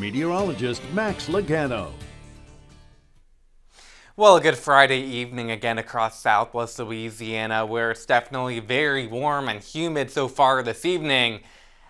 meteorologist Max Lagano. Well, a good Friday evening again across southwest Louisiana, where it's definitely very warm and humid so far this evening.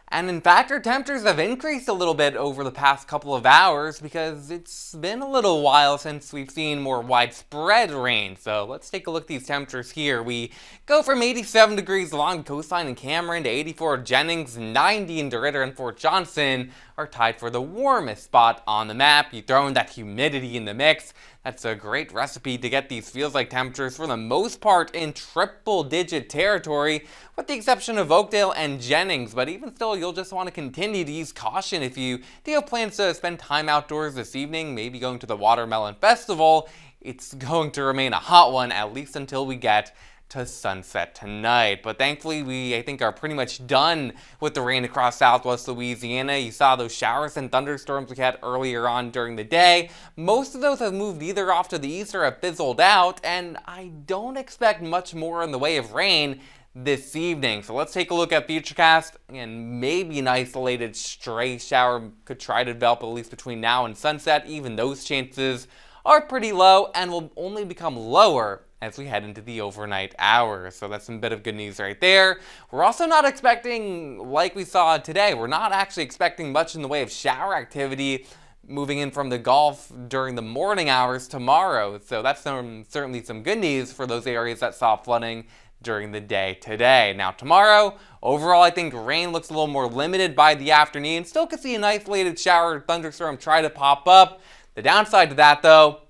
And in fact, our temperatures have increased a little bit over the past couple of hours because it's been a little while since we've seen more widespread rain. So let's take a look at these temperatures here. We go from 87 degrees along the coastline in Cameron to 84 at Jennings, 90 in DeRidder and Fort Johnson are tied for the warmest spot on the map. You throw in that humidity in the mix. That's a great recipe to get these feels-like temperatures for the most part in triple-digit territory, with the exception of Oakdale and Jennings. But even still, you'll just want to continue to use caution if you do have plans to spend time outdoors this evening, maybe going to the Watermelon Festival. It's going to remain a hot one, at least until we get to sunset tonight. But thankfully, we, I think, are pretty much done with the rain across southwest Louisiana. You saw those showers and thunderstorms we had earlier on during the day. Most of those have moved either off to the east or have fizzled out, and I don't expect much more in the way of rain this evening. So let's take a look at Futurecast, and maybe an isolated stray shower could try to develop at least between now and sunset. Even those chances are pretty low and will only become lower as we head into the overnight hours. So that's some bit of good news right there. We're also not expecting, like we saw today, we're not actually expecting much in the way of shower activity moving in from the Gulf during the morning hours tomorrow. So that's certainly some good news for those areas that saw flooding during the day today. Now tomorrow, overall I think rain looks a little more limited by the afternoon. Still could see an isolated shower or thunderstorm try to pop up. The downside to that though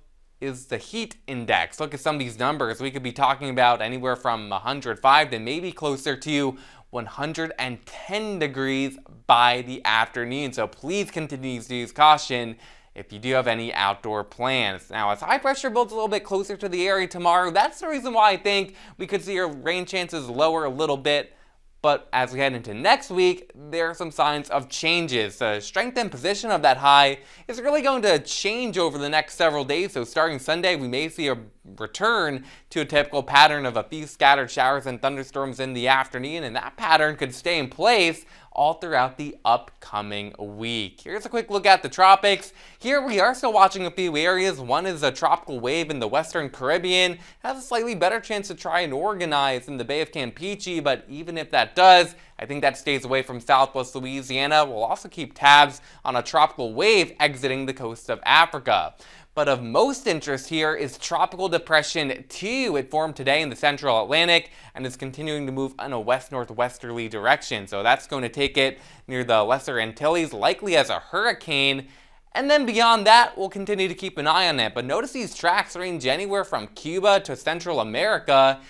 is the heat index. Look at some of these numbers. We could be talking about anywhere from 105 to maybe closer to 110 degrees by the afternoon. So please continue to use caution if you do have any outdoor plans. Now, as high pressure builds a little bit closer to the area tomorrow, that's the reason why I think we could see our rain chances lower a little bit. But as we head into next week, there are some signs of changes. The strength and position of that high is really going to change over the next several days. So starting Sunday, we may see a return to a typical pattern of a few scattered showers and thunderstorms in the afternoon, and that pattern could stay in place all throughout the upcoming week. Here's a quick look at the tropics. Here we are still watching a few areas. One is a tropical wave in the Western Caribbean. It has a slightly better chance to try and organize in the Bay of Campeche, but even if that does, I think that stays away from southwest Louisiana. We'll also keep tabs on a tropical wave exiting the coast of Africa. But of most interest here is Tropical Depression 2. It formed today in the central Atlantic and is continuing to move in a west-northwesterly direction. So that's going to take it near the Lesser Antilles, likely as a hurricane. And then beyond that, we'll continue to keep an eye on it. But notice these tracks range anywhere from Cuba to Central America.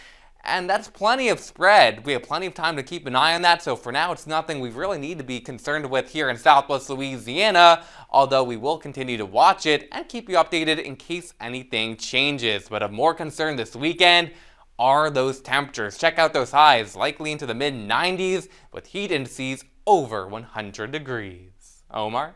And that's plenty of spread. We have plenty of time to keep an eye on that, so for now it's nothing we really need to be concerned with here in southwest Louisiana, although we will continue to watch it and keep you updated in case anything changes. But of more concern this weekend are those temperatures. Check out those highs, likely into the mid-90s with heat indices over 100 degrees. Omar?